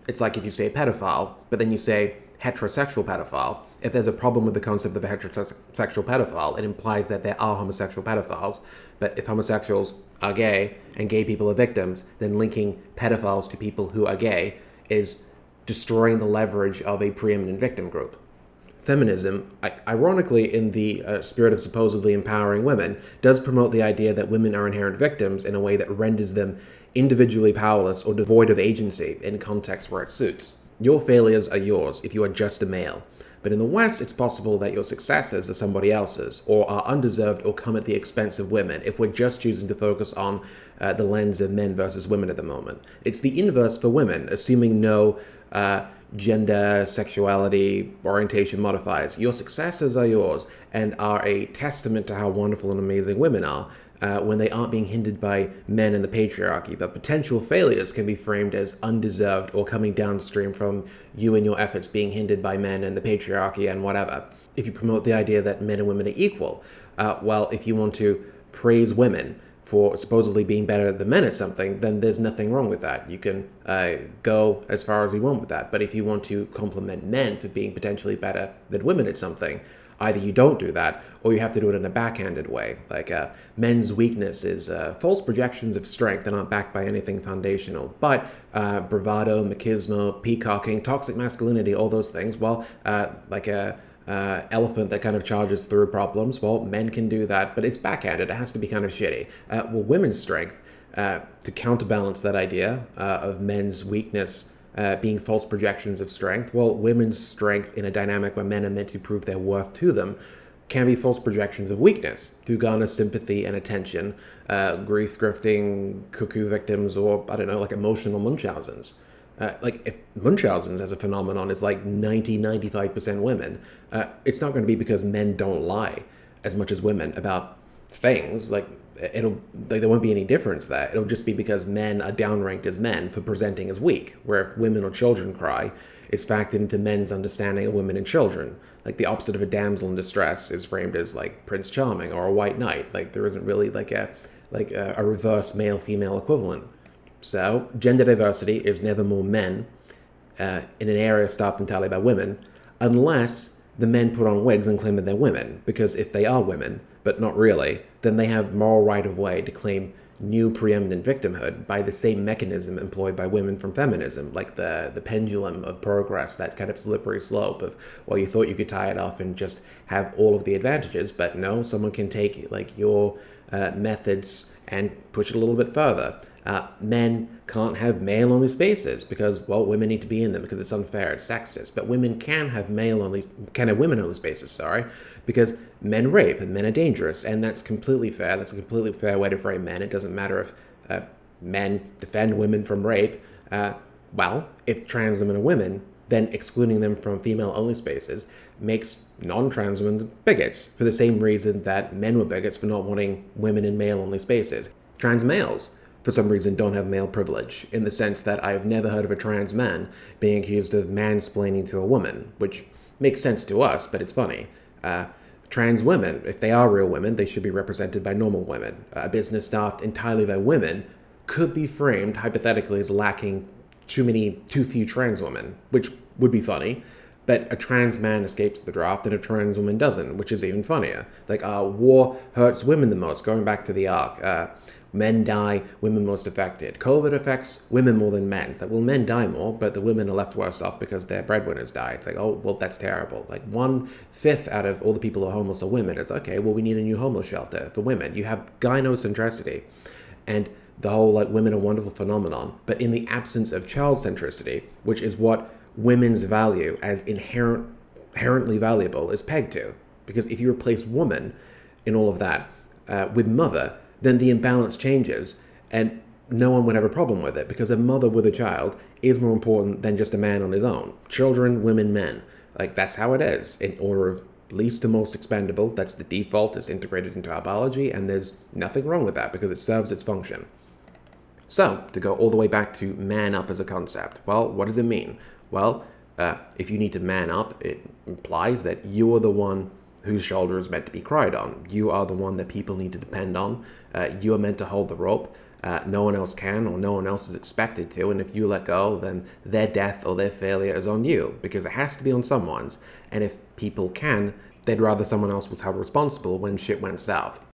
It's like if you say pedophile, but then you say heterosexual pedophile. If there's a problem with the concept of a heterosexual pedophile, it implies that there are homosexual pedophiles. But if homosexuals are gay and gay people are victims, then linking pedophiles to people who are gay is destroying the leverage of a preeminent victim group. Feminism, ironically, in the spirit of supposedly empowering women, does promote the idea that women are inherent victims in a way that renders them individually powerless or devoid of agency in contexts where it suits. Your failures are yours if you are just a male. But in the West, it's possible that your successes are somebody else's, or are undeserved or come at the expense of women, if we're just choosing to focus on the lens of men versus women at the moment. It's the inverse for women, assuming no gender, sexuality, orientation modifiers. Your successes are yours and are a testament to how wonderful and amazing women are when they aren't being hindered by men and the patriarchy. But potential failures can be framed as undeserved or coming downstream from you and your efforts being hindered by men and the patriarchy and whatever. If you promote the idea that men and women are equal, well, if you want to praise women for supposedly being better than men at something, then there's nothing wrong with that. You can go as far as you want with that. But if you want to compliment men for being potentially better than women at something, either you don't do that, or you have to do it in a backhanded way. Like men's weakness is false projections of strength that aren't backed by anything foundational. But bravado, machismo, peacocking, toxic masculinity, all those things, well, like a elephant that kind of charges through problems. Well, men can do that, but it's backhanded. It has to be kind of shitty. Well, women's strength, to counterbalance that idea of men's weakness being false projections of strength, well, women's strength in a dynamic where men are meant to prove their worth to them can be false projections of weakness to garner sympathy and attention, grief grifting, cuckoo victims, or, I don't know, like emotional Munchausens. Like if Munchausen as a phenomenon is like 95% women, it's not going to be because men don't lie as much as women about things. Like there won't be any difference there. It'll just be because men are downranked as men for presenting as weak, where if women or children cry, it's factored into men's understanding of women and children. Like the opposite of a damsel in distress is framed as like Prince Charming or a white knight. Like there isn't really like a reverse male-female equivalent. So, gender diversity is never more men in an area staffed entirely by women, unless the men put on wigs and claim that they're women. Because if they are women, but not really, then they have moral right of way to claim new preeminent victimhood by the same mechanism employed by women from feminism, like the pendulum of progress, that kind of slippery slope of, well, you thought you could tie it off and just have all of the advantages, but no, someone can take like your methods and push it a little bit further. Men can't have male-only spaces because, well, women need to be in them because it's unfair, it's sexist. But women can have women-only spaces, because men rape and men are dangerous, and that's completely fair. That's a completely fair way to frame men. It doesn't matter if men defend women from rape. Well, if trans women are women, then excluding them from female-only spaces makes non-trans women bigots for the same reason that men were bigots for not wanting women in male-only spaces. Trans males, for some reason, don't have male privilege, in the sense that I have never heard of a trans man being accused of mansplaining to a woman, which makes sense to us, but it's funny. Trans women, if they are real women, they should be represented by normal women. A business staffed entirely by women could be framed, hypothetically, as lacking too few trans women, which would be funny. But a trans man escapes the draft and a trans woman doesn't, which is even funnier. Like, war hurts women the most, going back to the arc. Men die, women most affected. COVID affects women more than men. It's like, well, men die more, but the women are left worse off because their breadwinners died. It's like, oh, well, that's terrible. Like 1/5 out of all the people who are homeless are women. It's okay, well, we need a new homeless shelter for women. You have gynocentricity and the whole like women are wonderful phenomenon, but in the absence of child centricity, which is what women's value as inherently valuable is pegged to. Because if you replace woman in all of that with mother, then the imbalance changes and no one would have a problem with it, because a mother with a child is more important than just a man on his own. Children, women, men. Like, that's how it is, in order of least to most expendable. That's the default. It's integrated into our biology, and there's nothing wrong with that because it serves its function. So, to go all the way back to man up as a concept, well, what does it mean? Well, if you need to man up, it implies that you are the one whose shoulder is meant to be cried on. You are the one that people need to depend on. You are meant to hold the rope. no one else can, or no one else is expected to, and if you let go, then their death or their failure is on you, because it has to be on someone's. And if people can, they'd rather someone else was held responsible when shit went south.